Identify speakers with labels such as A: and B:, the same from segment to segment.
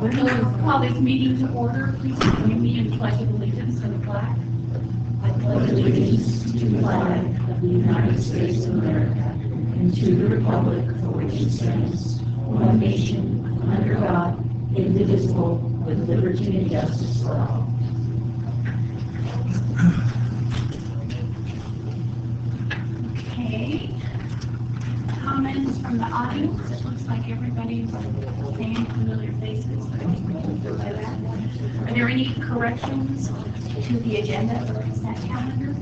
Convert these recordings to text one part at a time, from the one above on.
A: We'll call this meeting to order. Please join me in pledge of allegiance to the flag. I pledge allegiance to the flag of the United States of America and to the republic for which it stands, one nation, under God, indivisible, with liberty and justice for all. Okay. Comments from the audience? It looks like everybody's saying familiar faces. Are there any corrections to the agenda or consent calendar?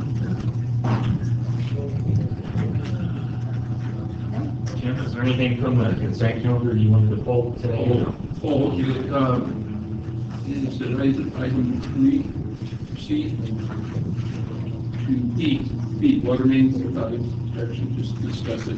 B: Jim, is there anything from the consent calendar you wanted to pull today?
C: Is it item 3C to B, water mains without inspection, just discuss it.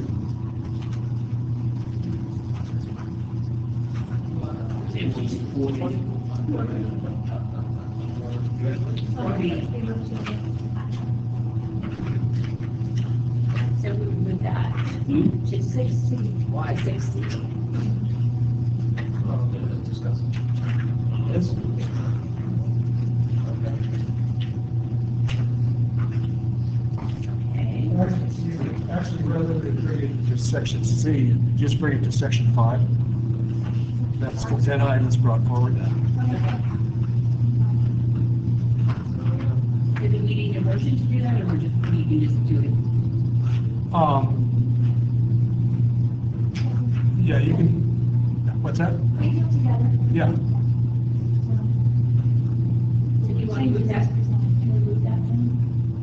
A: So we would move that to 60. Why 60?
B: Discuss it. Yes.
D: Actually, rather than bring it to section C, just bring it to section 5. That's consent items brought forward.
A: Do we need a motion to do that, or we can just do it?
D: Yeah, you can. What's that?
A: We do it together.
D: Yeah.
A: So do you want to move that? Can we move that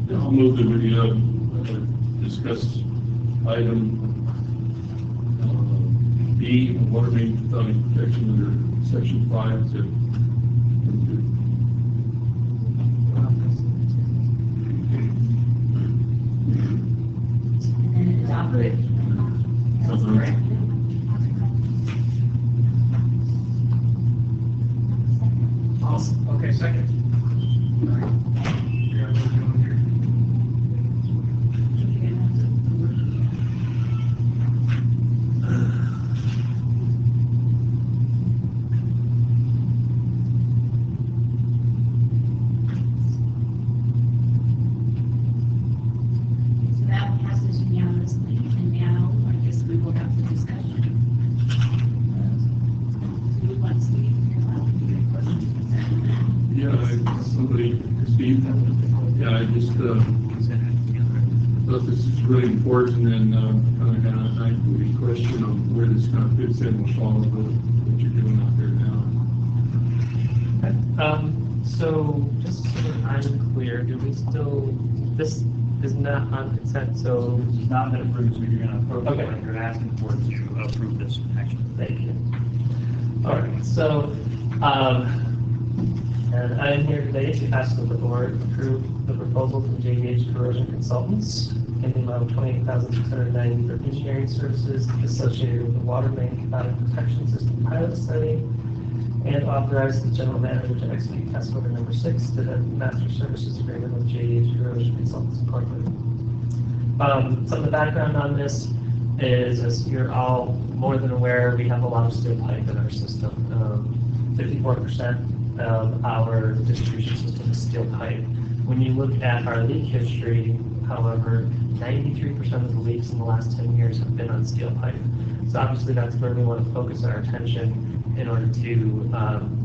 A: then?
C: I'll move that we discuss item B, water main without inspection under section 5 to.
A: And adopt it. That's correct.
D: Okay, second.
A: So that passes unanimously, and now I guess we will have the discussion. Do you want Steve to come out and give questions?
C: Yeah, somebody, Steve, yeah, I just thought this is really important, and kind of had a question on where this kind of fits in with all of what you're doing out there now.
E: So just so that I'm clear, do we still, this is not on consent, so.
B: It's not been approved, so you're going to approve
E: Okay.
B: it. You're asking for it to approve this action.
E: Thank you. All right, so, and I'm here today to ask that the board approve the proposal from JDH Corrosion Consultants in the amount of $28,690 for engineering services associated with the water main cathodic protection system pilot study, and authorize the general manager to execute task order number 6 to the master services agreement with JDH Corrosion Consultants Incorporated. Some of the background on this is, as you're all more than aware, we have a lot of steel pipe in our system. 54% of our distribution system is steel pipe. When you look at our leak history, however, 93% of the leaks in the last 10 years have been on steel pipe. So obviously that's where we want to focus our attention in order to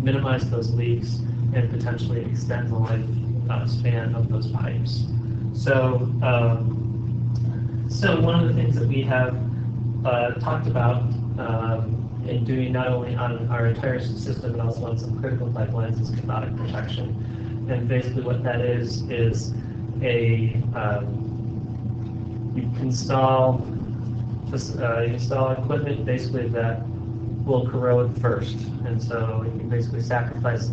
E: minimize those leaks and potentially extend the life span of those pipes. So, so one of the things that we have talked about in doing not only on our entire system, but also on some critical pipelines is cathodic protection. And basically what that is a, you install equipment basically that will corrode first. And so you basically sacrifice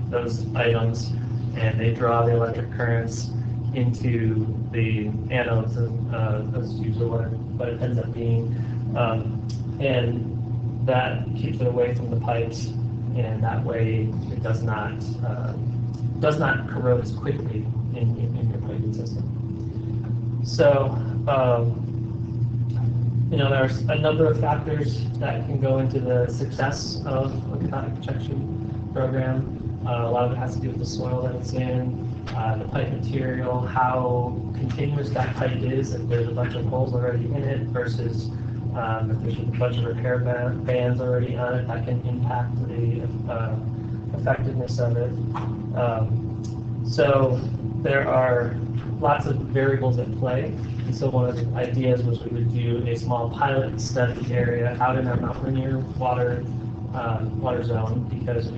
E: those items, and they draw the electric currents into the anodes, and that's usually what it ends up being. And that keeps it away from the pipes, and that way it does not corrode as quickly in your piping system. So You know, there's a number of factors that can go into the success of a cathodic protection program. A lot of it has to do with the soil that it's in, the pipe material, how continuous that pipe is, if there's a bunch of holes already in it versus if there's a bunch of repair bands already on it, that can impact the effectiveness of it. So there are lots of variables at play. And so one of the ideas was we would do a small pilot study area out in our Mount Rainier water zone, because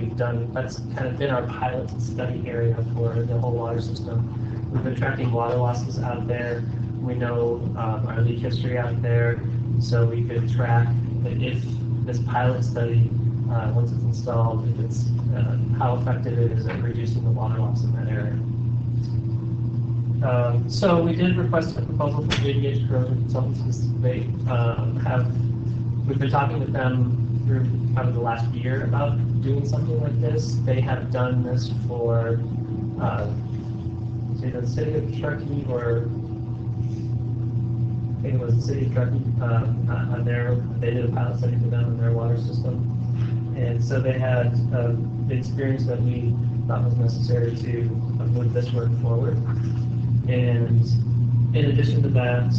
E: that's kind of been our pilot study area for the whole water system. We've been tracking water losses out there. We know our leak history out there, so we could track if this pilot study, once it's installed, if it's how effective it is at reducing the water loss in that area. So we did request a proposal from AD-HOC corrosion consultants. We've been talking with them through probably the last year about doing something like this. They have done this for say the city of Truckee, or I think it was the city of Truckee, they did a pilot study for them in their water system. And so they had the experience that we thought was necessary to move this work forward. And in addition to that,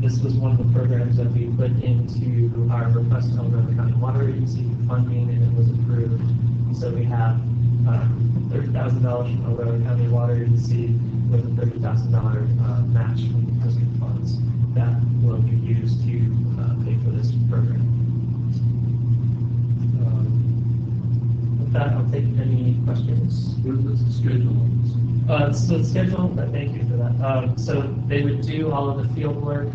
E: this was one of the programs that we put into our request to Elk County Water Agency funding, and it was approved. And so we have $30,000 from Elk County Water Agency with a $30,000 match from the existing funds that will be used to pay for this program. With that, I'll take any questions.
C: What is the schedule on this?
E: So the schedule, thank you for that. So they would do all of the field work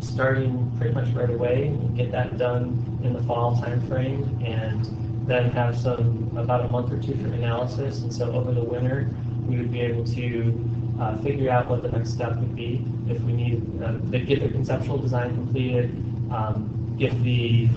E: starting pretty much right away, and get that done in the fall timeframe, and then have about a month or two for analysis. And so over the winter, we would be able to figure out what the next step would be. If we need, they get the conceptual design completed, get the,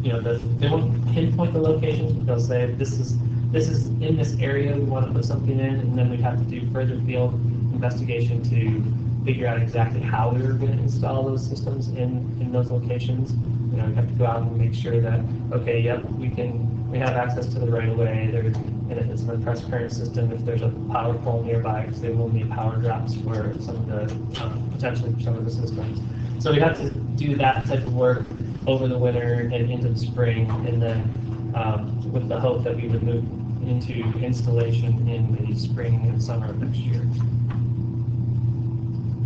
E: they won't pinpoint the locations, but they'll say this is in this area, we want to put something in, and then we'd have to do further field investigation to figure out exactly how we were going to install those systems in those locations. We have to go out and make sure that, okay, yep, we have access to the right of way. And if it's an compressed current system, if there's a power pole nearby, because they will need power drops for some of the, potentially for some of the systems. So we have to do that type of work over the winter and into the spring, and then with the hope that we would move into installation in the spring and summer of next year.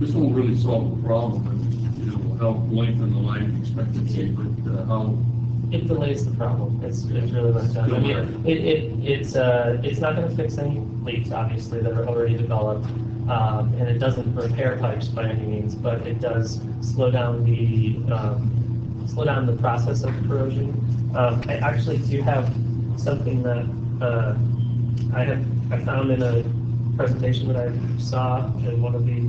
C: This won't really solve the problem, and it'll help lengthen the life expectancy, but how?
E: It delays the problem. It's really what it does. I mean, it's not going to fix any leaks, obviously, that are already developed, and it doesn't repair pipes by any means, but it does slow down the process of corrosion. I actually do have something that I found in a presentation that I saw in one of the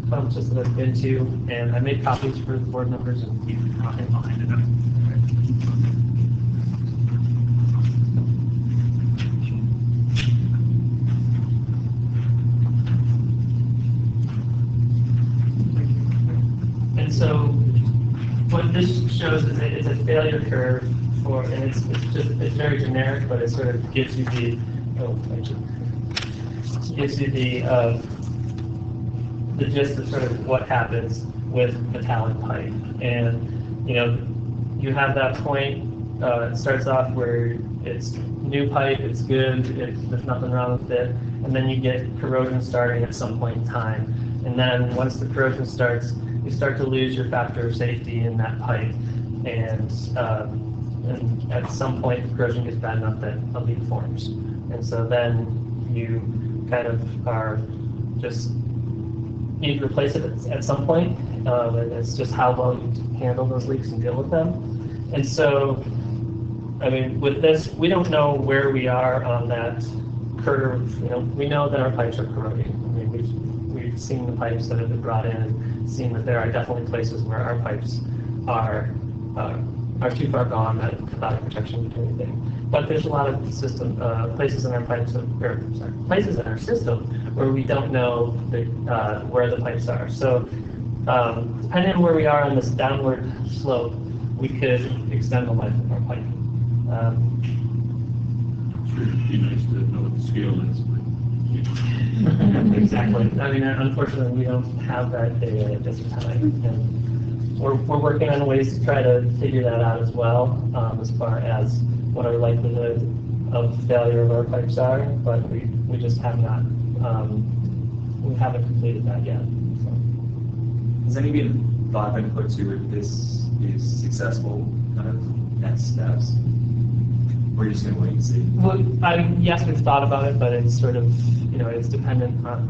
E: conferences that I've been to, and I made copies for the board members and keep talking behind it. And so what this shows is it's a failure curve for, and it's very generic, but it sort of gives you the gist of sort of what happens with metallic pipe. And you have that point. It starts off where it's new pipe, it's good, there's nothing wrong with it, and then you get corrosion starting at some point in time. And then once the corrosion starts, you start to lose your factor of safety in that pipe, and at some point the corrosion gets bad enough that a leak forms. And so then you kind of are just need to replace it at some point. And it's just how well you handle those leaks and deal with them. And so, I mean, with this, we don't know where we are on that curve. We know that our pipes are corroding. I mean, we've seen the pipes that have been brought in and seen that there are definitely places where our pipes are too far gone that cathodic protection can do anything. But there's a lot of places in our pipes, places in our system where we don't know where the pipes are. So depending on where we are on this downward slope, we could extend the life of our pipe.
C: Sure, it'd be nice to know what the scale is, but.
E: Exactly. I mean, unfortunately, we don't have that data at this time. And we're working on ways to try to figure that out as well, as far as what our likelihood of failure of our pipes are, but we just have not, we haven't completed that yet. So.
F: Has any been thought been put to if this is successful, kind of next steps? We're just going to wait and see.
E: Well, yes, we've thought about it, but it's sort of, it's dependent on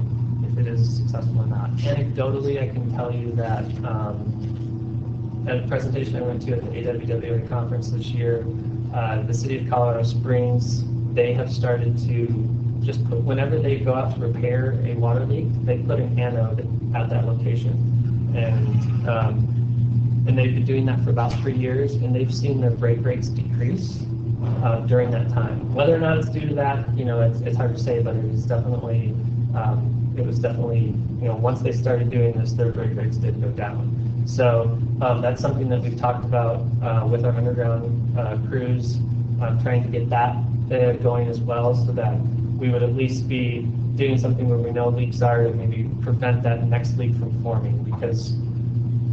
E: if it is successful or not. Anecdotally, I can tell you that at a presentation I went to at the AWWA conference this year, the city of Colorado Springs, they have started to just put, whenever they go out to repair a water leak, they put an anode at that location. And they've been doing that for about 3 years, and they've seen their break rates decrease during that time. Whether or not it's due to that, it's hard to say, but it was definitely, once they started doing this, their break rates did go down. So that's something that we've talked about with our underground crews, trying to get that going as well, so that we would at least be doing something where we know leaks are and maybe prevent that next leak from forming, because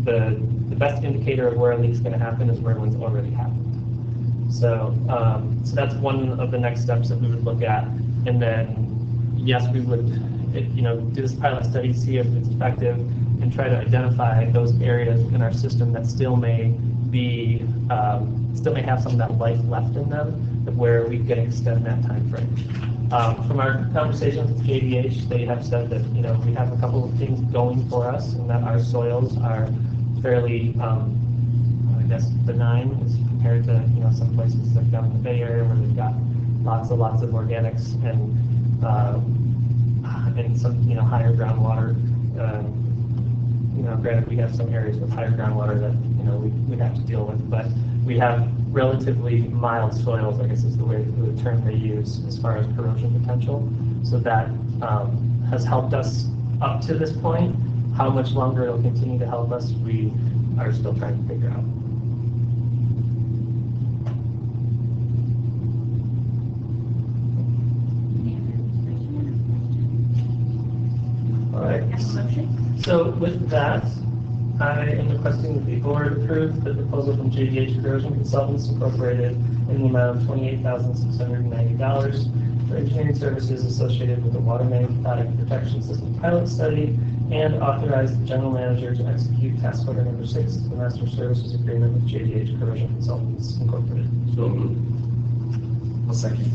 E: the best indicator of where a leak's going to happen is where one's already happened. So, so that's one of the next steps that we would look at, and then yes, we would, do this pilot study, see if it's effective, and try to identify those areas in our system that still may be, still may have some of that life left in them, where we can extend that time frame. From our conversations with JDH, they have said that we have a couple of things going for us, and that our soils are fairly, I guess, benign as compared to some places like down in the Bay Area where they've got lots of organics and some higher groundwater. Granted, we have some areas with higher groundwater that we'd have to deal with, but we have relatively mild soils, I guess is the term they use as far as corrosion potential. So that has helped us up to this point. How much longer it'll continue to help us, we are still trying to figure out. All right. So with that, I am requesting that the board approve the proposal from JDH Corrosion Consultants Incorporated in the amount of $28,690 for engineering services associated with the Water Main Cathodic Protection System pilot study, and authorize the general manager to execute task order number 6 to the master services agreement with JDH Corrosion Consultants Incorporated.
C: So moved.
F: I'll second.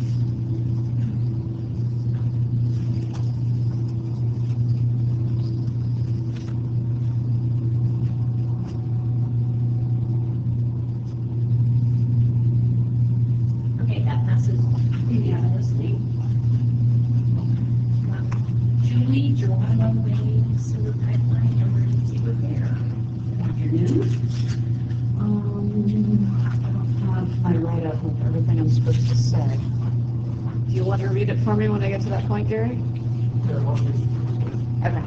A: Okay, that passes unanimously. Julie, DORADO main sewer pipeline emergency repair. Good afternoon. I don't have my write-up with everything I'm supposed to say. Do you want to read it for me when I get to that point, Gary? Okay.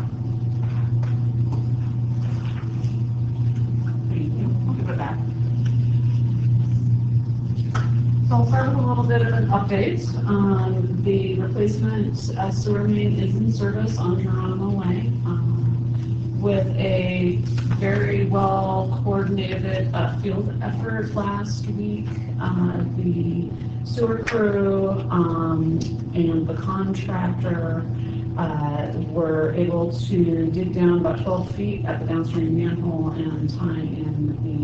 A: Thank you. I'll give it back. So I'll start with a little bit of an update. The replacement sewer main is in service on Geronimo Way with a very well coordinated field effort last week. The sewer crew and the contractor were able to dig down about 12 feet at the downstream manhole and tie in the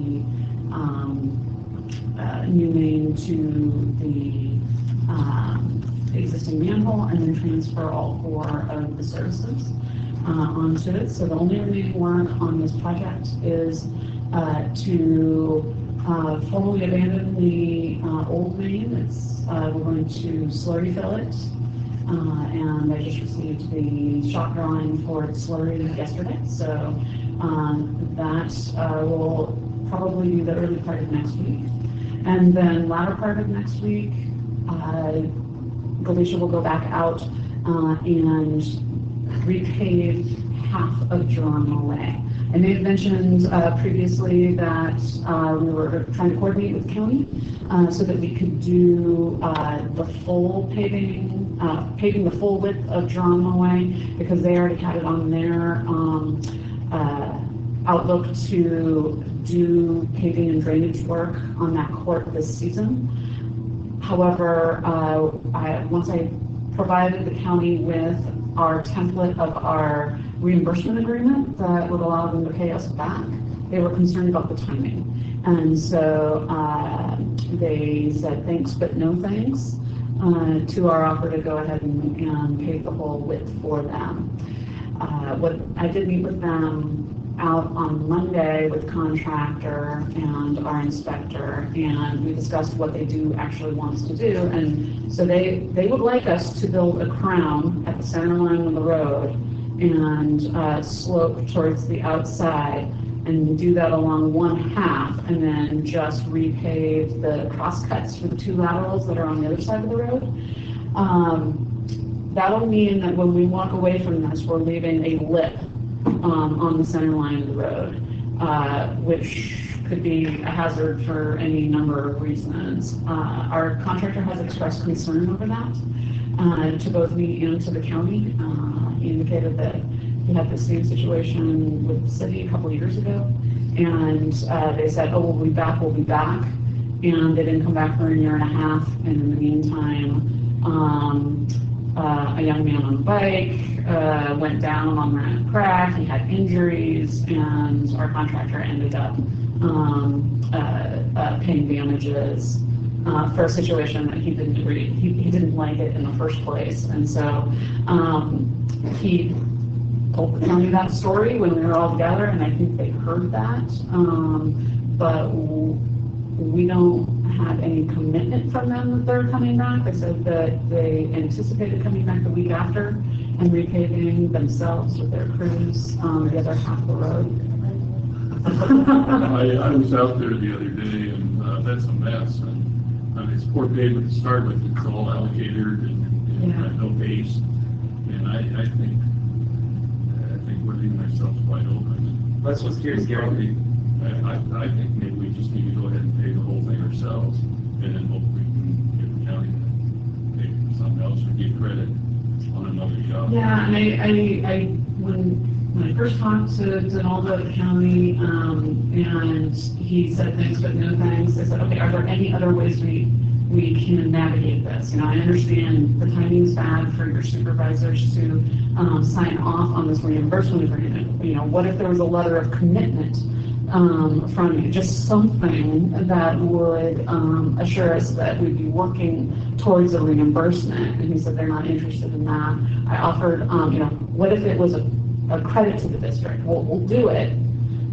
A: new main to the existing manhole, and then transfer all 4 of the services onto it. So the only remaining work on this project is to formally abandon the old main. We're going to slurry fill it, and I just received the shop drawing for the slurry yesterday. So that will probably be the early part of next week. And then latter part of next week, Galicia will go back out and
G: repave half of Jerome Way. I may have mentioned previously that we were trying to coordinate with the county so that we could do the full paving the full width of Jerome Way, because they already had it on their outlook to do paving and drainage work on that court this season. However, once I provided the county with our template of our reimbursement agreement that would allow them to pay us back, they were concerned about the timing. And so they said thanks but no thanks to our offer to go ahead and pay the whole width for them. What I did meet with them out on Monday with contractor and our inspector, and we discussed what they do actually wants to do. And so they would like us to build a crown at the center line of the road and slope towards the outside and do that along one half, and then just repave the crosscuts for the two laterals that are on the other side of the road. That'll mean that when we walk away from this, we're leaving a lip on the center line of the road, which could be a hazard for any number of reasons. Our contractor has expressed concern over that to both me and to the county. He indicated that he had the same situation with the city a couple of years ago, and they said, oh, we'll be back, and they didn't come back for a year and a half, and in the meantime, a young man on a bike went down on that crack. He had injuries, and our contractor ended up paying damages for a situation that he didn't agree. He didn't like it in the first place, and so he told the county that story when we were all together, and I think they heard that, but we don't have any commitment from them that they're coming back. They said that they anticipated coming back the week after and repaving themselves with their crews the other half of the road.
C: I was out there the other day, and that's a mess. And it's poor pavement to start with. It's all alligator and no base. And I think we're leaving ourselves wide open.
F: Let's just curious, Gary.
C: I think maybe we just need to go ahead and pay the whole thing ourselves, and then hope we can get the county to pay something else or get credit on another job.
G: Yeah, and I when I first talked to Donaldo at the county, and he said thanks but no thanks, I said, okay, are there any other ways we can navigate this? You know, I understand the timing's bad for your supervisors to sign off on this reimbursement agreement. You know, what if there was a letter of commitment from you, just something that would assure us that we'd be working towards a reimbursement? And he said they're not interested in that. I offered, you know, what if it was a credit to the district? Well, we'll do it,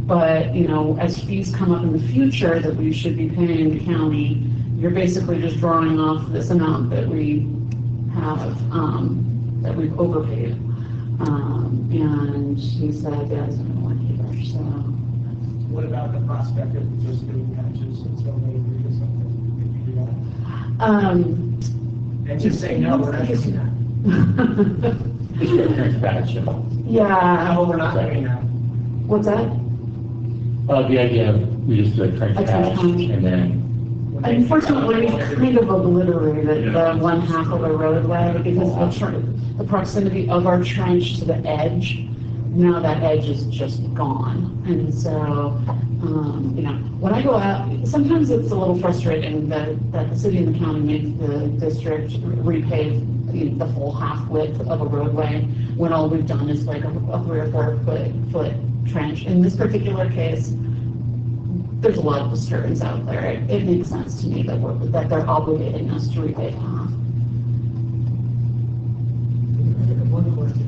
G: but, you know, as fees come up in the future that we should be paying the county, you're basically just drawing off this amount that we have, that we've overpaid. And he said, yeah, it's going to work either, so.
H: What about the prospect of just doing patches until they agree to something? If you do that? And just say, no, we're not doing that.
G: Yeah.
H: No, we're not doing that.
G: What's that?
B: The idea of we just do a trench patch and then.
G: Unfortunately, we kind of obliterated the one half of the roadway because the proximity of our trench to the edge, now that edge is just gone. And so, you know, when I go out, sometimes it's a little frustrating that the city and the county make the district repave the full half width of a roadway when all we've done is like a 3 or 4 foot trench. In this particular case, there's a lot of disturbance out there. It makes sense to me that they're obligating us to repay half.
D: One question.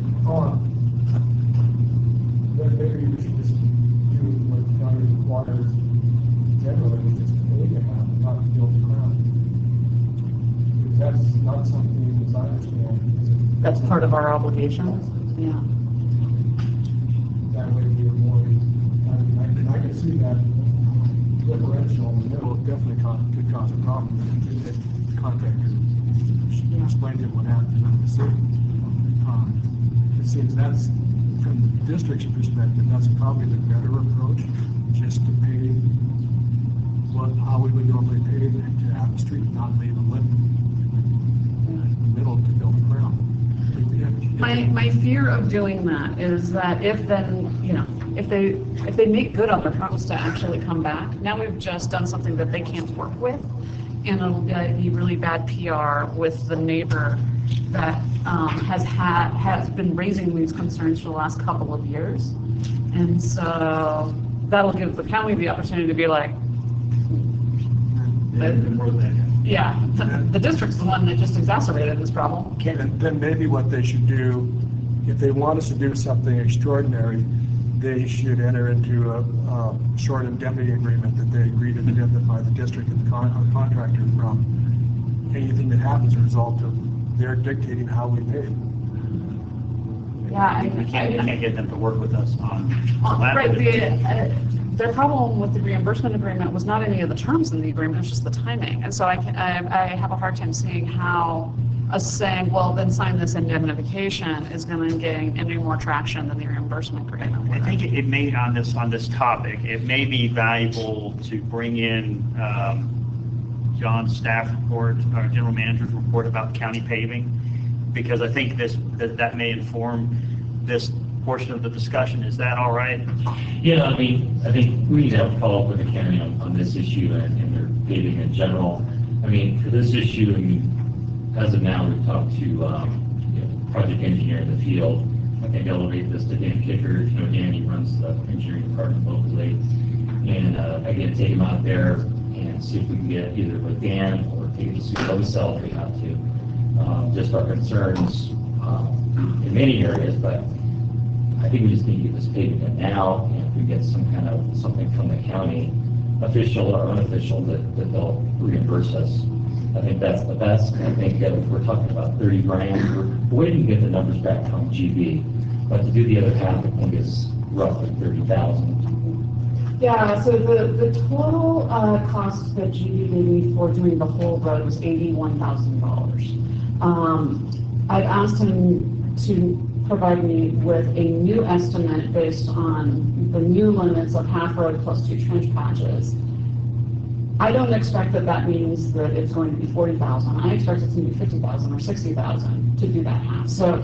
D: Then maybe we should just do what the county requires generally, just pay the half, not build the crown. Because that's not something, as I understand.
G: That's part of our obligations. Yeah.
D: That way we're more, I can see that differential in the middle definitely could cause a problem. If the contractor explained to him what happened in the city. it seems that's, from the district's perspective, that's probably the better approach, just to pay how we would normally pay to have a street, not leave a lip in the middle to build a crown.
G: My fear of doing that is that if then, you know, if they make good on their promise to actually come back, now we've just done something that they can't work with, and it'll be really bad PR with the neighbor that has been raising these concerns for the last couple of years. And so that'll give the county the opportunity to be like, yeah, the district's the one that just exacerbated this problem.
D: And then maybe what they should do, if they want us to do something extraordinary, they should enter into a short indemnity agreement that they agree to indemnify the district and the contractor from anything that happens as a result of their dictating how we pay.
G: Yeah,
I: We can't get them to work with us on that.
G: right. Their problem with the reimbursement agreement was not any of the terms in the agreement, it was just the timing. And so I have a hard time seeing how us saying, well, then sign this indemnification is going to gain any more traction than the reimbursement agreement.
I: I think it may, on this topic, it may be valuable to bring in John's staff report, our general manager's report about county paving, because I think that may inform this portion of the discussion. Is that all right?
B: Yeah, I mean, I think we need to have a follow-up with the county on this issue and their paving in general. I mean, for this issue, I mean, as of now, we've talked to, project engineer in the field. I think elevate this to Dan Kicker. Dan, runs the engineering department locally. And again, take him out there and see if we can get either with Dan or take it to Sue himself if we have to. Just our concerns in many areas, but I think we just need to get this paving in now, and if we get some kind of something from the county, official or unofficial, that they'll reimburse us. I think that's the best. I think if we're talking about 30 grand, we're waiting to get the numbers back from GB, but to do the other half, I think is roughly 30,000.
G: Yeah, so the total cost that GB gave me for doing the whole road was $81,000. I've asked him to provide me with a new estimate based on the new limits of half road plus 2 trench patches. I don't expect that means that it's going to be 40,000. I expect it's going to be 50,000 or 60,000 to do that half. So,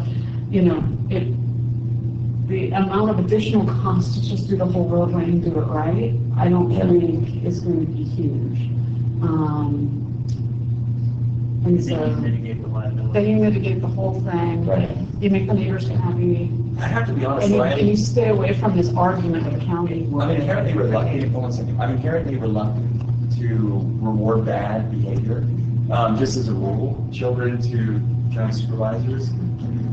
G: the amount of additional cost to just do the whole roadway and do it right, I don't think is going to be huge. And so
I: You mitigate the liability.
G: then you mitigate the whole thing.
F: Right.
G: You make the neighbors happy.
F: I have to be honest,
G: And you stay away from this argument with the county.
F: I'm inherently reluctant to reward bad behavior. Just as a rule, children to county supervisors,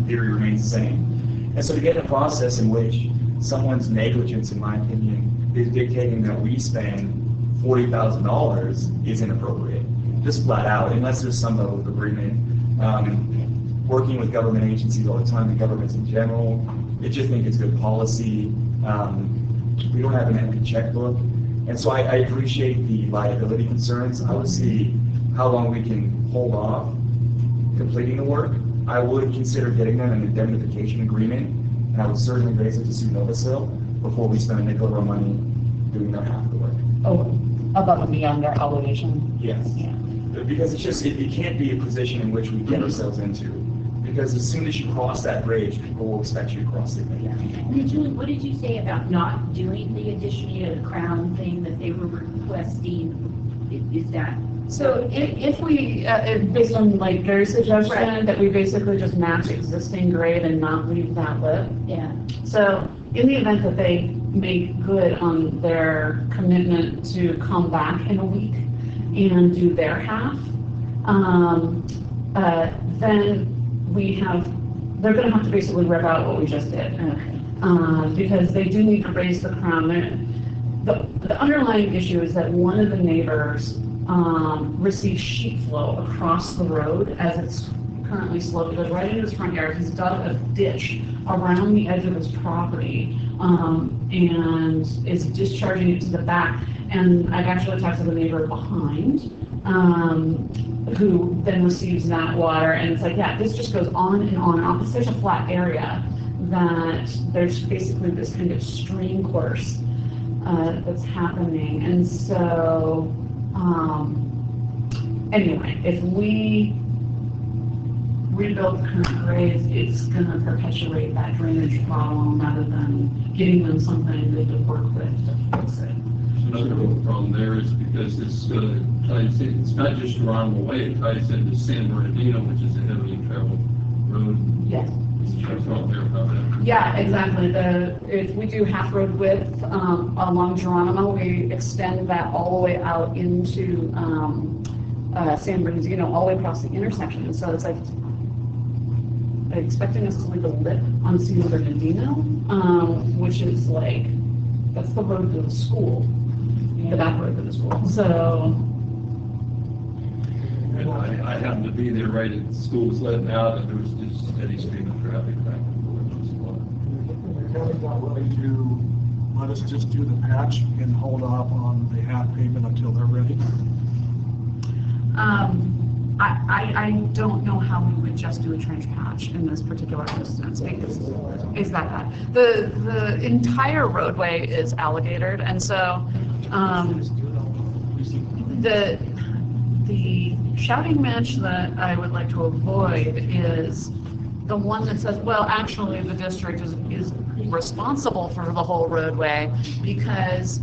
F: theory remains the same. And so to get in a process in which someone's negligence, in my opinion, is dictating that we spend $40,000 is inappropriate. Just flat out, unless there's some level of agreement. Working with government agencies all the time, the governments in general, I just think it's good policy. We don't have an empty checkbook. And so I appreciate the liability concerns. I would see how long we can hold off completing the work. I would consider getting them an indemnification agreement, and I would certainly raise it to Sue Novasil before we spend a nickel of our money doing their half of the work.
G: Oh, above and beyond their obligation.
F: Yes.
G: Yeah.
F: Because it's just, it can't be a position in which we get ourselves into. Because as soon as you cross that bridge, people will expect you to cross it again.
A: Julie, what did you say about not doing the addition the crown thing that they were requesting? Is that?
G: So if we, based on like Gary's suggestion,
A: Right.
G: that we basically just match existing grade and not leave that lip.
A: Yeah.
G: So in the event that they make good on their commitment to come back in a week and do their half, then they're going to have to basically rip out what we just did. Because they do need to raise the crown. The underlying issue is that one of the neighbors receives sheet flow across the road as it's currently sloped. It goes right into his front yard. He's dug a ditch around the edge of his property and is discharging it to the back. And I've actually talked to the neighbor behind who then receives that water. And it's like, yeah, this just goes on and on and on. It's such a flat area that there's basically this kind of stream course that's happening. And so, anyway, if we rebuild the current grades, it's going to perpetuate that drainage problem rather than giving them something good to work with to fix it.
C: Another real problem there is because it's ties in, it's not just Geronimo Way, it ties into San Bernardino, which is a heavily traveled road.
G: Yes.
C: That's all there about that.
G: Yeah, exactly. If we do half road width along Geronimo, we extend that all the way out into San Bernardino, all the way across the intersection. And so it's like expecting us to leave a lip on San Bernardino, which is like, that's the road to the school, the back road to the school. So.
C: And I happened to be there right as the school was letting out, and there was just steady stream of traffic back and forth.
J: The county's not willing to let us just do the patch and hold off on the half payment until they're ready?
G: I don't know how we would just do a trench patch in this particular instance, because it's that bad. The entire roadway is alligatored, and so the shouting match that I would like to avoid is the one that says, well, actually the district is responsible for the whole roadway, because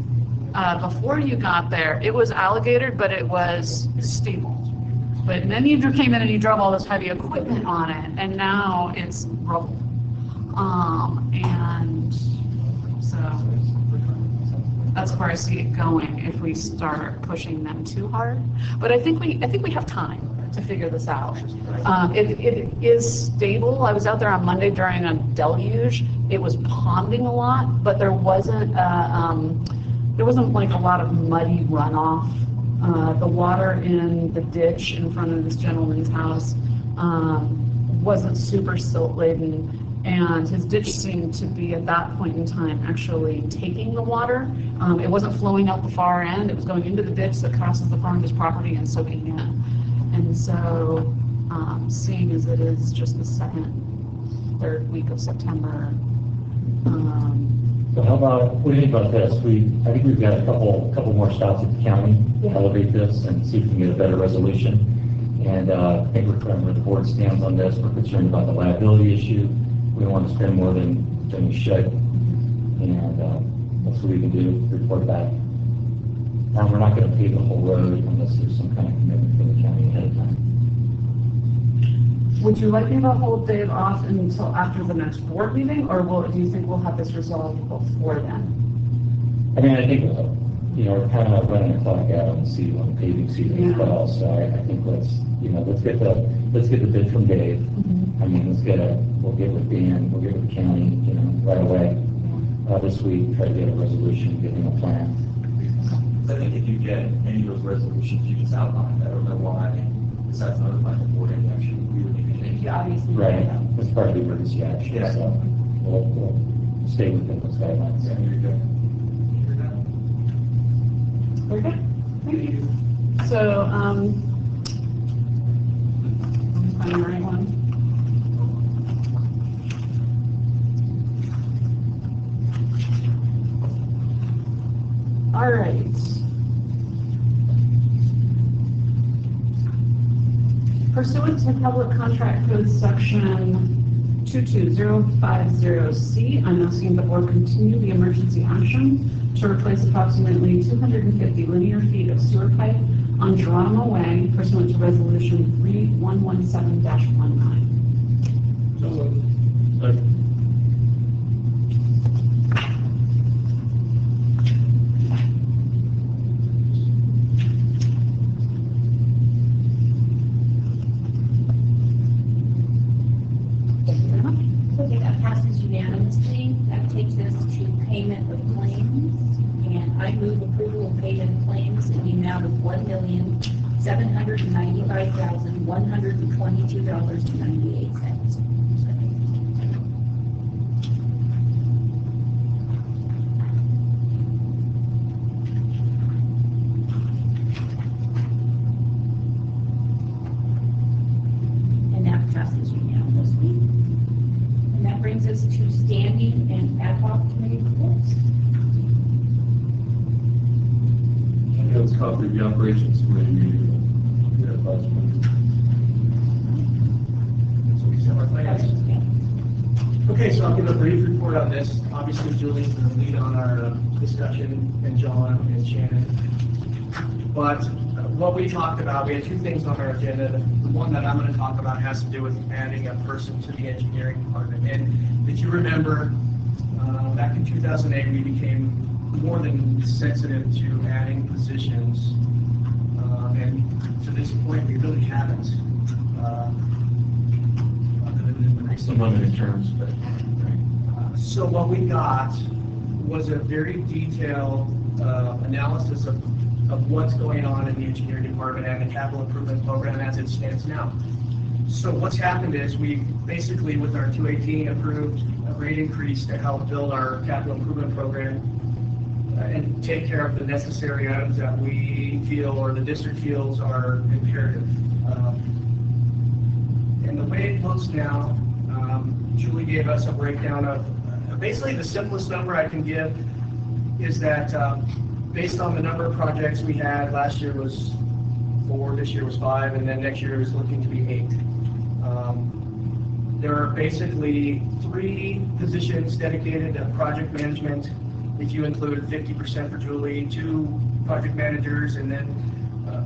G: before you got there, it was alligatored, but it was stable. But then you came in and you drove all this heavy equipment on it, and now it's rubble. And so that's where I see it going if we start pushing them too hard. But I think we have time to figure this out. It is stable. I was out there on Monday during a deluge. It was ponding a lot, but there wasn't like a lot of muddy runoff. The water in the ditch in front of this gentleman's house wasn't super silt laden, and his ditch seemed to be at that point in time actually taking the water. It wasn't flowing out the far end, it was going into the ditch that crosses the front of his property and soaking in. And so, seeing as it is just the third week of September,
B: So how about, what do you think about this? I think we've got a couple more stops at the county, elevate this and see if we can get a better resolution. And I think we're clear where the board stands on this. We're concerned about the liability issue. We don't want to spend more than we should. And that's what we can do, report back. We're not going to pave the whole road unless there's some kind of commitment from the county ahead of time.
G: would you like me to hold Dave off until after the next board meeting, or do you think we'll have this resolved before then?
B: I mean, I think, we're kind of running the clock out on the paving season as well, so I think let's get the bid from Dave.
G: Mm-hmm.
B: I mean, we'll get with Dan, we'll get with the county, right away. This week, try to get a resolution, get him a plan.
F: I think if you get any of those resolutions you just outlined, I don't know why, besides notifying the board, actually, we would need to change.
G: Yeah, obviously.
B: Right, that's part of the emergency action,
F: Yeah.
B: so we'll stay within those guidelines.
F: Yeah, you're good.
G: Very good. Thank you. So, let me find the right one. All right. Pursuant to Public Contract Code Section 22050C, I'm asking the board continue the emergency action to replace approximately 250 linear feet of sewer pipe on Geronimo Way pursuant to Resolution 3117-19.
A: Okay, that passes unanimously. That takes us to payment of claims. And I move approval of payment of claims in the amount of $1,795,122.98. And that passes unanimously. And that brings us to
C: after the operations committee meeting. Yeah, last month.
H: So we set our plans. Okay, so I'll give a brief report on this. Obviously, Julie's the lead on our discussion, and John and Shannon. But what we talked about, we had two things on our agenda. The one that I'm going to talk about has to do with adding a person to the engineering department. And if you remember, back in 2008, we became more than sensitive to adding positions. And to this point, we really haven't. Other than in the next
B: Some limited terms, but.
H: So what we got was a very detailed analysis of what's going on in the engineering department and the capital improvement program as it stands now. So what's happened is we basically, with our 218, approved a rate increase to help build our capital improvement program and take care of the necessary items that we feel or the district feels are imperative. And the way it looks now, Julie gave us a breakdown of basically the simplest number I can give is that based on the number of projects we had, last year was 4, this year was 5, and then next year is looking to be 8. There are basically 3 positions dedicated to project management. If you include 50% for Julie, 2 project managers, and then,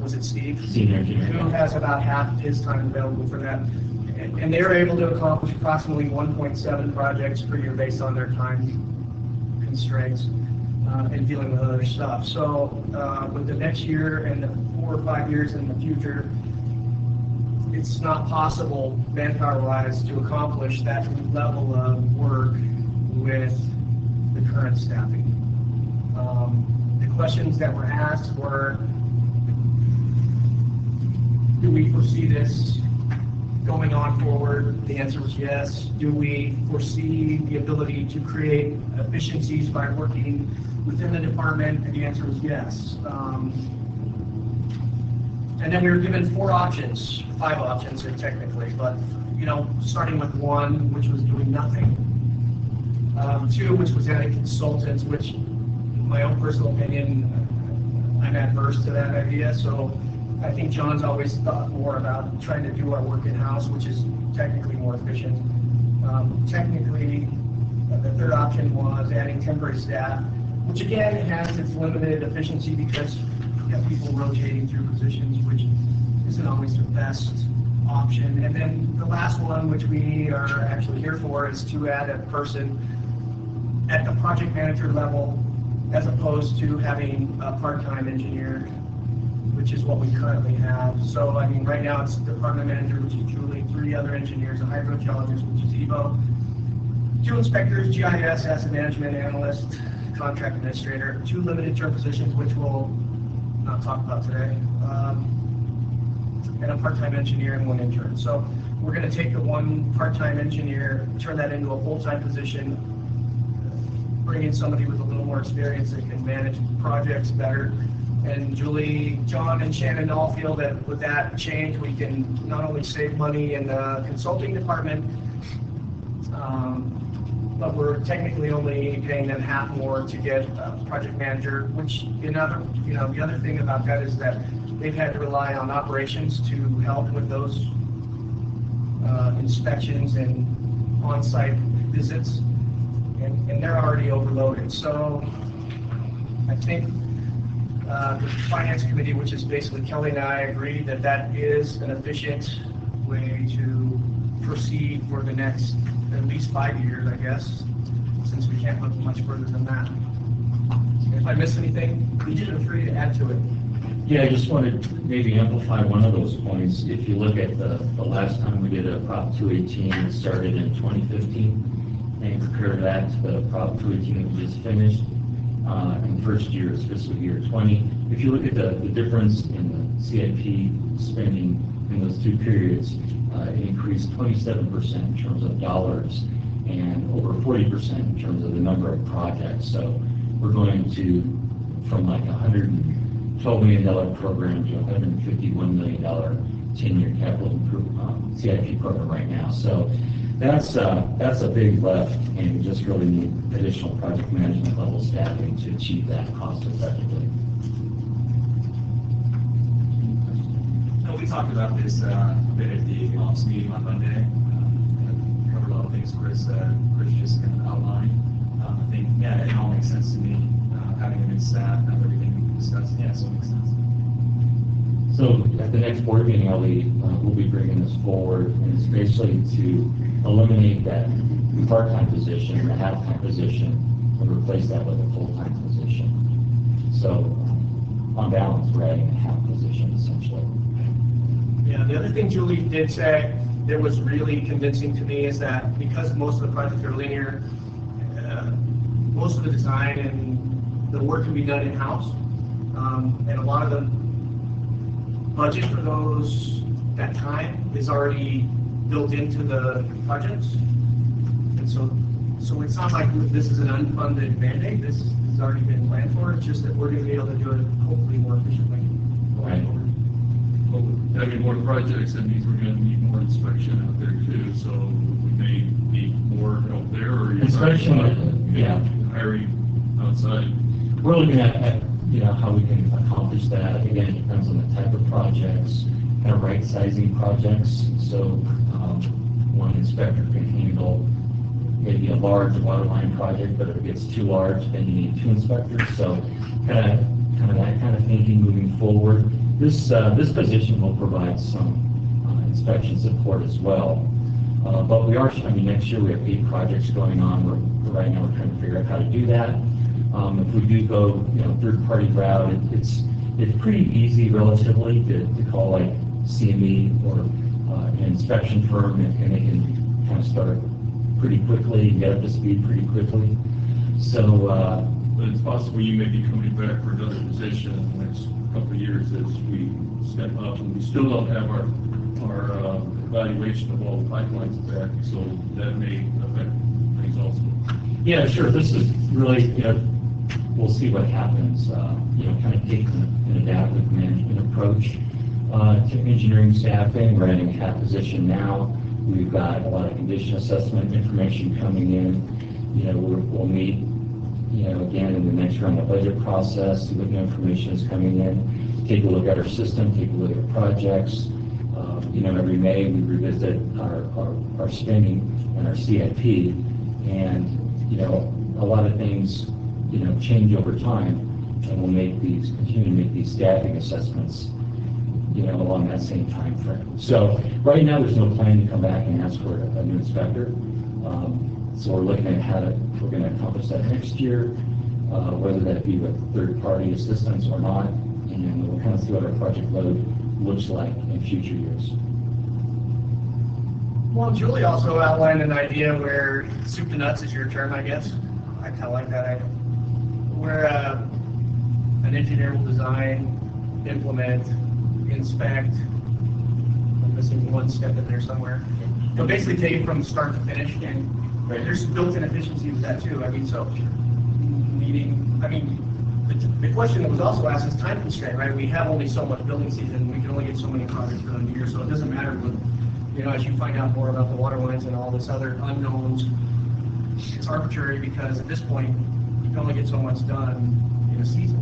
H: was it Steve?
B: Senior engineer.
H: Who has about half of his time available for that. And they were able to accomplish approximately 1.7 projects per year based on their time constraints and dealing with other stuff. So with the next year and the 4 or 5 years in the future, it's not possible manpower-wise to accomplish that level of work with the current staffing. The questions that were asked were, do we foresee this going on forward? The answer was yes. Do we foresee the ability to create efficiencies by working within the department? And the answer was yes. And then we were given 4 options, 5 options technically, but starting with 1, which was doing nothing. 2, which was adding consultants, which, in my own personal opinion, I'm adverse to that idea. So I think John's always thought more about trying to do our work in-house, which is technically more efficient. Technically, the 3rd option was adding temporary staff, which again has its limited efficiency because you have people rotating through positions, which isn't always the best option. And then the last one, which we are actually here for, is to add a person at the project manager level as opposed to having a part-time engineer, which is what we currently have. So, I mean, right now it's department manager, which is Julie, 3 other engineers, a hydrogeologist, which is Evo, 2 inspectors, GIS, asset management analyst, contract administrator, 2 limited term positions, which we'll not talk about today, and a part-time engineer and 1 intern. So we're going to take the 1 part-time engineer, turn that into a full-time position, bring in somebody with a little more experience that can manage projects better. And Julie, John, and Shannon all feel that with that change, we can not only save money in the consulting department, but we're technically only paying them half more to get a project manager, which the other thing about that is that they've had to rely on operations to help with those inspections and on-site visits, and they're already overloaded. So I think the finance committee, which is basically Kelly and I, agree that that is an efficient way to proceed for the next at least 5 years, I guess, since we can't look much further than that. If I missed anything, please feel free to add to it.
B: Yeah, I just wanted to maybe amplify one of those points. If you look at the last time we did a Prop 218, it started in 2015, and compare that to the Prop 218 that we just finished in the first year, it's fiscal year 20. If you look at the difference in the CIP spending in those 2 periods, it increased 27% in terms of dollars and over 40% in terms of the number of projects. So we're going to, from like $112 million program to $151 million 10-year capital improvement CIP program right now. So that's a big lift, and we just really need additional project management level staffing to achieve that cost effectively.
F: Well, we talked about this a bit at the ops meeting on Monday. Covered a lot of things Chris just kind of outlined. I think, yeah, it all makes sense to me. Having a new staff, have everything we discussed, yeah, so it makes sense.
B: So at the next board meeting, we'll be bringing this forward, and it's basically to eliminate that part-time position, the half-time position, and replace that with a full-time position. So on balance, we're adding a half position essentially.
H: Yeah, the other thing Julie did say that was really convincing to me is that because most of the projects are linear, most of the design and the work can be done in-house. And a lot of the budget for that time is already built into the projects. And so it's not like this is an unfunded mandate. This has already been planned for. It's just that we're going to be able to do it hopefully more efficiently.
B: Right.
C: Well, having more projects, that means we're going to need more inspection out there too, so we may need more help there, or you're
B: Inspection, yeah.
C: hiring outside.
B: We're looking at how we can accomplish that. Again, it depends on the type of projects, kind of right sizing projects. So one inspector can handle maybe a large water line project, but if it gets too large, then you need two inspectors. So kind of that kind of thinking moving forward. This position will provide some inspection support as well. But we are, next year we have 8 projects going on. Right now we're trying to figure out how to do that. If we do go, third-party route, it's pretty easy relatively to call like CME or an inspection firm, and they can kind of start pretty quickly, get up to speed pretty quickly. So,
C: But it's possible you may be coming back for another position in the next couple of years as we step up, and we still don't have our evaluation of all the pipelines back, so that may affect things also.
B: yeah, sure. This is really, we'll see what happens. Kind of taking an adaptive management approach to engineering staffing. We're adding a half position now. We've got a lot of condition assessment information coming in. We'll meet, again in the next round of budget process, see what new information is coming in, take a look at our system, take a look at projects. Every May we revisit our spending and our CIP, and a lot of things change over time, and we'll continue to make these staffing assessments along that same time frame. So right now there's no plan to come back and ask for a new inspector. So we're looking at how we're going to accomplish that next year, whether that be with third-party assistance or not, and we'll kind of see what our project load looks like in future years.
H: Well, Julie also outlined an idea where soup to nuts is your term, I guess. I kind of like that idea. Where an engineer will design, implement, inspect. I'm missing one step in there somewhere. But basically take it from start to finish, and there's built-in efficiency with that too. The question that was also asked is time constraint, right? We have only so much building season. We can only get so many projects done a year, so it doesn't matter what, as you find out more about the water lines and all this other unknowns, it's arbitrary because at this point, you can only get so much done in a season.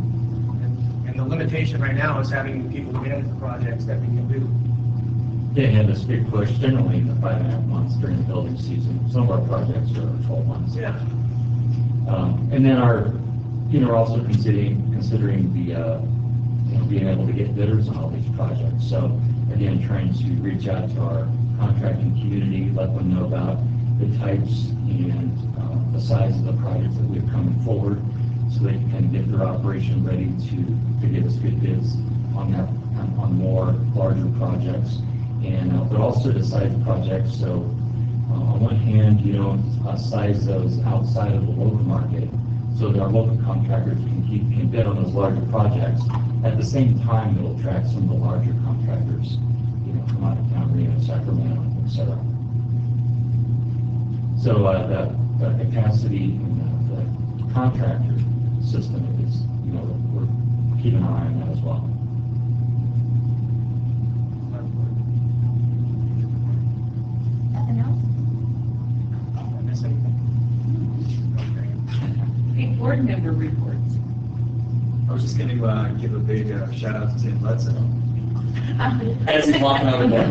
H: And the limitation right now is having people to manage the projects that we can do.
B: Yeah, and this big push generally in the 5.5 months during the building season. Some of our projects are 12 months.
H: Yeah.
B: And then we're also considering the, being able to get bidders on all these projects. So again, trying to reach out to our contracting community, let them know about the types and the size of the projects that we have coming forward, so they can get their operation ready to give us good bids on more larger projects, and but also to size projects. So on one hand, size those outside of the local market, so that our local contractors can bid on those larger projects. At the same time, it'll attract some of the larger contractors, from out of town, Reno, Sacramento, etc. So the capacity and the contractor system is, we're keeping an eye on that as well.
A: Nothing else?
H: Am I missing anything?
A: Okay, board member reports.
F: I was just going to give a big shout out to Tim Bledsoe. As he's walking out the door.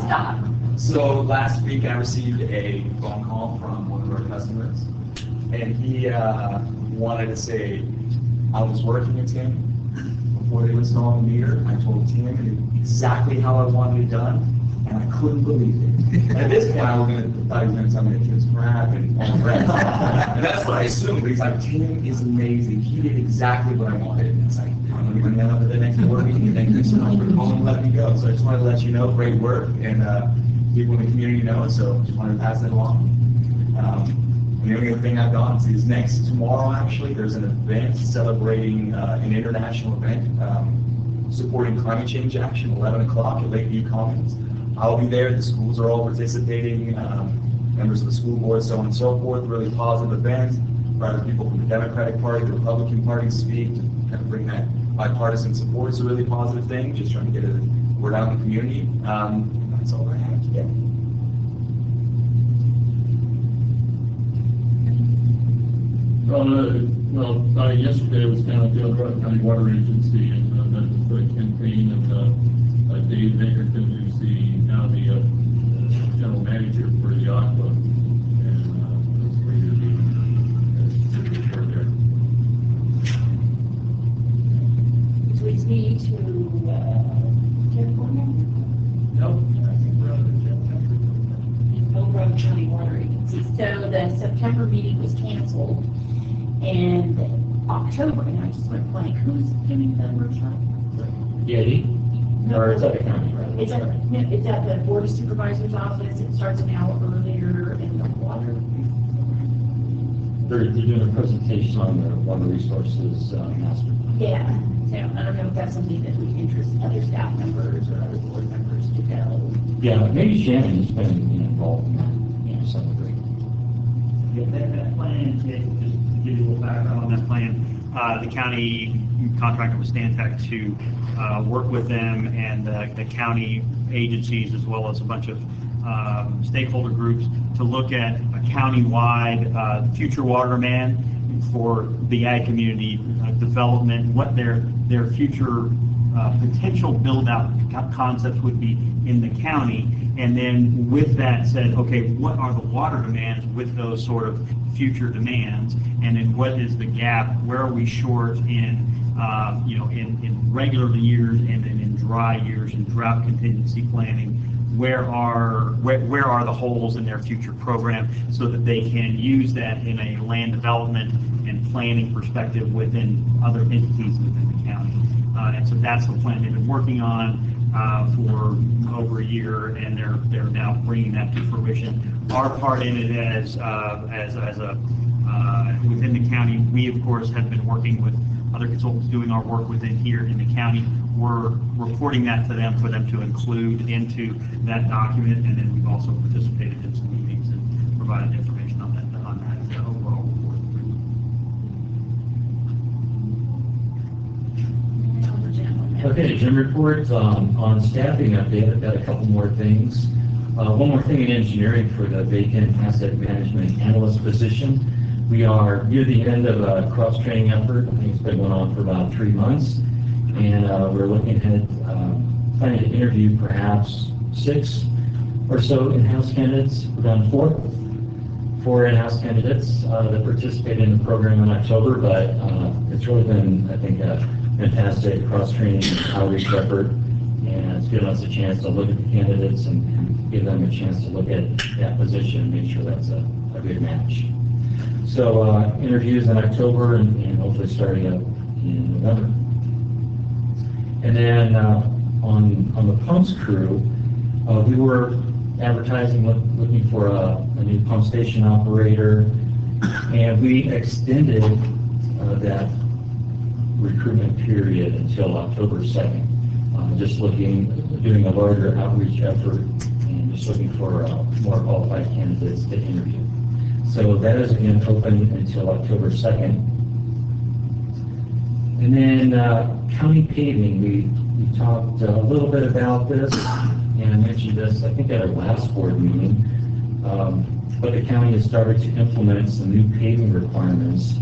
A: Stop.
F: So last week I received a phone call from one of our customers, and he wanted to say, I was working with Tim before they installed the meter. I told Tim exactly how I wanted it done, and I couldn't believe it. At this point, I thought he was going to tell me that Tim's crap and all the rest. And that's what I assumed. But he's like, Tim is amazing. He did exactly what I wanted. And it's like, I'm going to bring that up at the next board meeting. Thank you so much for calling and letting me go. So I just wanted to let you know, great work, and people in the community know. So just wanted to pass that along. And the only other thing I've gone to is tomorrow actually, there's an event celebrating an international event supporting climate change action, 11 o'clock at Lakeview Commons. I'll be there, the schools are all participating, members of the school board, so on and so forth, really positive event. Rather people from the Democratic Party, the Republican Party speak, to kind of bring that bipartisan support. It's a really positive thing, just trying to get the word out in the community. That's all I have today.
C: Yesterday was kind of the DORADO County Water Agency, and that was the campaign, and Dave Nickerton, who's now the general manager for the Aqua, and that's where you're the report there.
A: Which leads me to California.
H: No, I think we're on the
A: DORADO County Water Agency. So the September meeting was canceled, and October, and I just went blank. Who's giving the workshop?
B: Yeah, or it's at the county, right?
A: It's at the Board of Supervisors office. It starts an hour earlier in the water.
B: They're doing a presentation on the water resources master.
A: Yeah, so I don't know if that's something that would interest other staff members or other board members to go.
B: Yeah, maybe Shannon has been involved in that, to some degree.
I: Yeah, that plan, just to give you a little background on that plan, the county contracted with Stantec to work with them and the county agencies, as well as a bunch of stakeholder groups, to look at a county-wide future water demand for the ag community development, what their future potential build-out concepts would be in the county. And then with that said, okay, what are the water demands with those sort of future demands? And then what is the gap? Where are we short in, in regular years and then in dry years and drought contingency planning? Where are the holes in their future program, so that they can use that in a land development and planning perspective within other entities within the county? And so that's the plan they've been working on for over a year, and they're now bringing that to fruition. Our part in it as within the county, we of course have been working with other consultants doing our work within here in the county. We're reporting that to them for them to include into that document, and then we've also participated in some meetings and provided information on that overall report.
B: Okay, Jim reports on staffing update. I've got a couple more things. One more thing in engineering for the vacant asset management analyst position. We are near the end of a cross-training effort. I think it's been going on for about 3 months. And we're looking at planning to interview perhaps 6 or so in-house candidates. We're down 4 in-house candidates that participated in the program in October, but it's really been, I think, a fantastic cross-training outreach effort, and it's given us a chance to look at the candidates and give them a chance to look at that position and make sure that's a good match. So interviews in October and hopefully starting up in November. And then on the pumps crew, we were advertising, looking for a new pump station operator, and we extended that recruitment period until October 2nd. Just doing a larger outreach effort and just looking for more qualified candidates to interview. So that is again open until October 2nd. And then county paving, we talked a little bit about this, and I mentioned this, I think, at our last board meeting. But the county has started to implement some new paving requirements,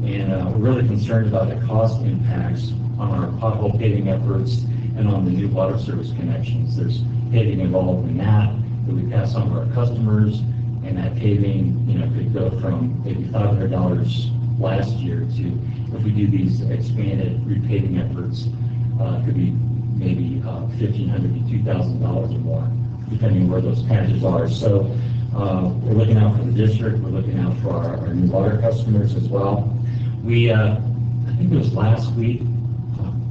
B: and we're really concerned about the cost impacts on our pothole paving efforts and on the new water service connections. There's paving involved in that we pass on to our customers, and that paving, could go from maybe $500 last year to, if we do these expanded repaving efforts, could be maybe $1,500 to $2,000 or more, depending on where those patches are. So we're looking out for the district, we're looking out for our new water customers as well. We, I think it was last week,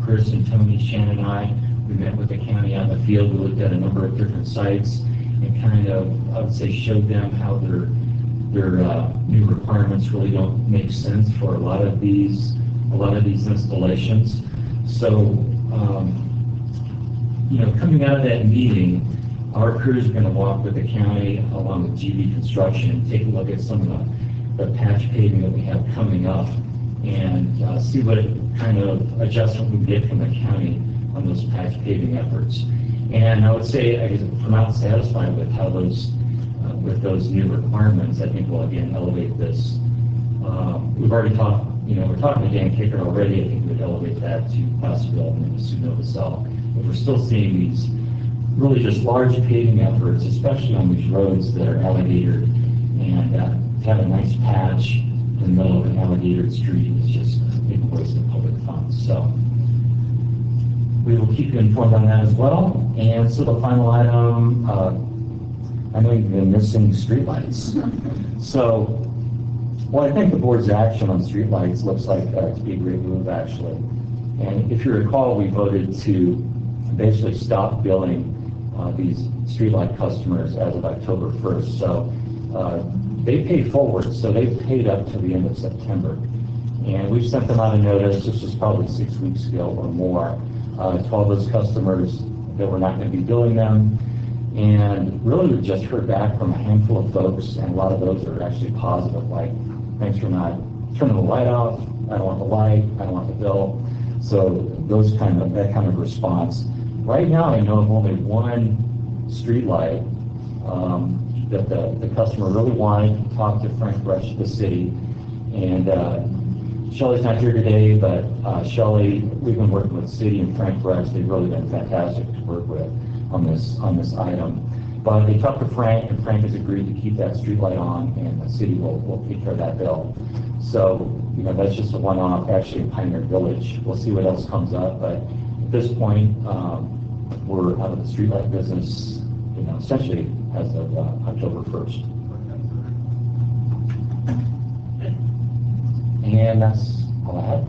B: Chris and Tony, Shannon and I, we met with the county out in the field. We looked at a number of different sites and kind of, I would say, showed them how their new requirements really don't make sense for a lot of these installations. So, coming out of that meeting, our crews are going to walk with the county along with GB Construction, take a look at some of the patch paving that we have coming up, and see what kind of adjustment we can get from the county on those patch paving efforts. And I would say, I guess, if we're not satisfied with how with those new requirements, I think we'll again elevate this. We've already talked, we're talking to Dan Kicker already. I think we'd elevate that to Placerville and Sunova South. But we're still seeing these really just large paving efforts, especially on these roads that are alligatored, and to have a nice patch in the middle of an alligatored street is just a big waste of public funds. So we will keep you informed on that as well. And so the final item, I know you've been missing streetlights. So, well, I think the board's action on streetlights looks like to be a great move, actually. And if you recall, we voted to basically stop billing these streetlight customers as of October 1st. So they pay forward, so they've paid up to the end of September. And we've sent them out a notice, this was probably 6 weeks ago or more, to all those customers that we're not going to be billing them. And really, we've just heard back from a handful of folks, and a lot of those are actually positive, like, thanks for not turning the light off, I don't want the light, I don't want the bill. So that kind of response. Right now, I know of only one street light that the customer really wanted to talk to Frank Rush, the city. And Shelley's not here today, but Shelley, we've been working with the city and Frank Rush. They've really been fantastic to work with on this item. But they talked to Frank, and Frank has agreed to keep that street light on, and the city will take care of that bill. So, that's just a one-off, actually, in Pioneer Village. We'll see what else comes up, but at this point, we're out of the streetlight business, essentially as of October 1st. And that's all I have.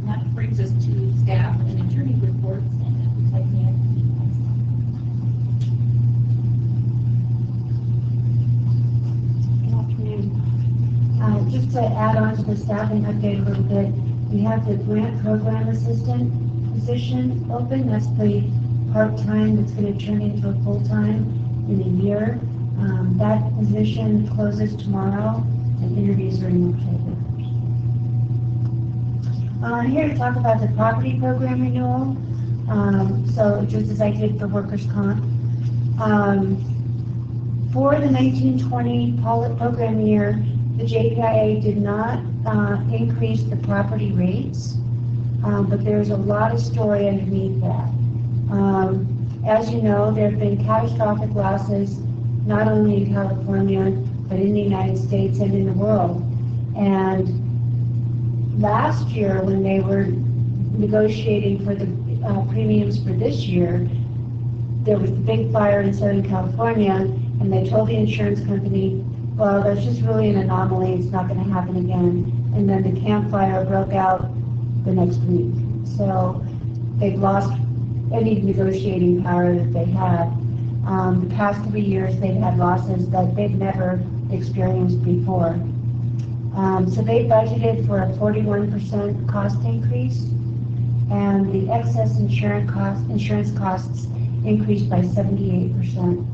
A: That brings us to staff and attorney reports, and it looks like we have
K: Good afternoon. Just to add on to the staffing update a little bit, we have the grant program assistant position open. That's the part-time that's going to turn into a full-time in a year. That position closes tomorrow, and interviews are in October. I'm here to talk about the property program renewal. So just as I did for workers' comp. For the 1920 program year, the JPIA did not increase the property rates, but there's a lot of story underneath that. As you know, there have been catastrophic losses, not only in California, but in the United States and in the world. And last year, when they were negotiating for the premiums for this year, there was the big fire in Southern California, and they told the insurance company, well, that's just really an anomaly, it's not going to happen again. And then the Camp Fire broke out the next week. So they've lost any negotiating power that they had. The past 3 years, they've had losses that they've never experienced before. So they budgeted for a 41% cost increase, and the excess insurance costs increased by 78%.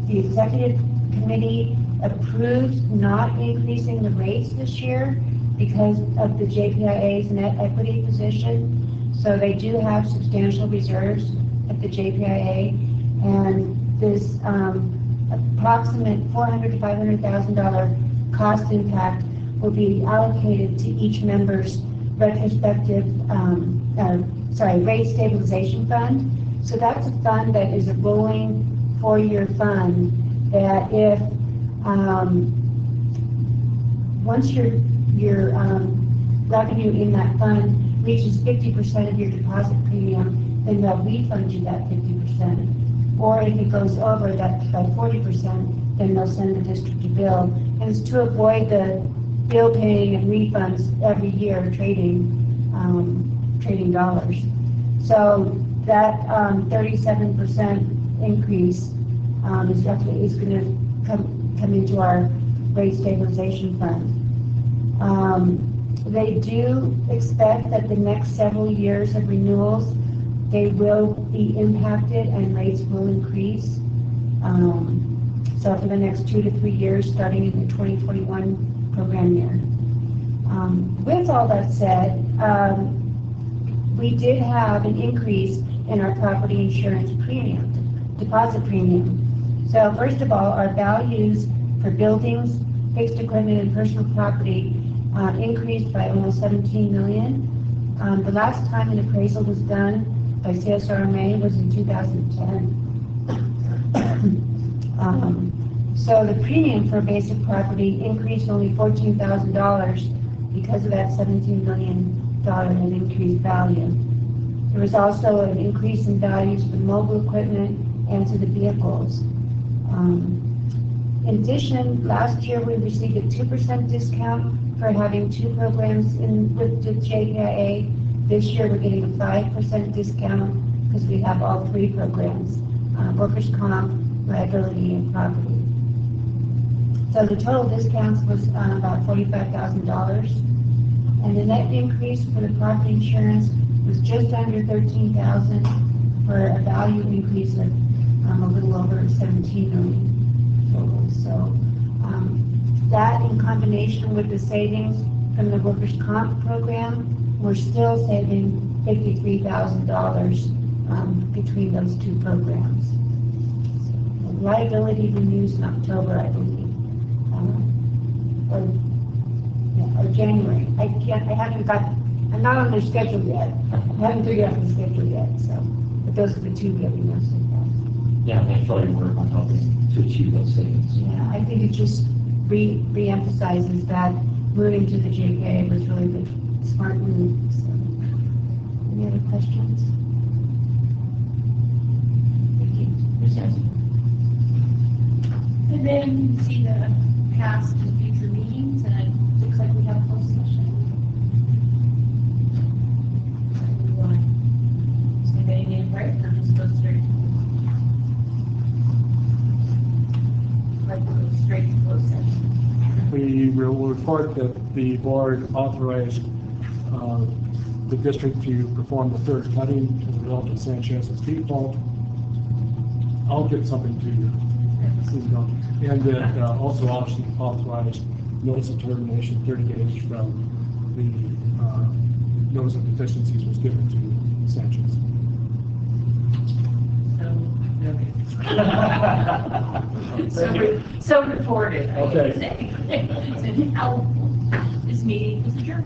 K: The executive committee approved not increasing the rates this year because of the JPIA's net equity position. So they do have substantial reserves at the JPIA, and this approximate $400,000 to $500,000 cost impact will be allocated to each member's retrospective, rate stabilization fund. So that's a fund that is a rolling 4-year fund that if, once your revenue in that fund reaches 50% of your deposit premium, then they'll refund you that 50%. Or if it goes over that by 40%, then they'll send the district a bill. And it's to avoid the bill paying and refunds every year trading dollars. So that 37% increase is definitely going to come into our rate stabilization fund. They do expect that the next several years of renewals, they will be impacted and rates will increase. So for the next 2 to 3 years, starting in the 2021 program year. With all that said, we did have an increase in our property insurance premium, deposit premium. So first of all, our values for buildings, fixed equipment, and personal property increased by almost 17 million. The last time an appraisal was done by CSRMA was in 2010. So the premium for basic property increased only $14,000 because of that $17 million in increased value. There was also an increase in values for mobile equipment and to the vehicles. In addition, last year we received a 2% discount for having 2 programs with the JPIA. This year we're getting a 5% discount because we have all 3 programs, workers' comp, liability, and property. So the total discounts was about $45,000. And the net increase for the property insurance was just under $13,000 for a value increase of a little over $17 million total. So that in combination with the savings from the workers' comp program, we're still saving $53,000 between those 2 programs. So liability renews in October, I believe, or January. I'm not on their schedule yet. I haven't figured out the schedule yet, so, but those are the 2 that we know so far.
B: Yeah, thanks for all your work on helping to achieve those savings.
K: Yeah, I think it just re-emphasizes that moving to the JPA was really the smart move. So, any other questions? Thank you.
A: And then you see the past and future meetings, and it looks like we have a closed session. Does anybody need a break, or just go straight? Like go straight to closed session.
D: We will report that the board authorized the district to perform the 3rd cutting as a result of Sanchez's default. I'll get something to you. And that also authorized notice of termination 30 days from the notice of deficiencies was given to Sanchez.
A: So reported, I would say. So now, this meeting is adjourned.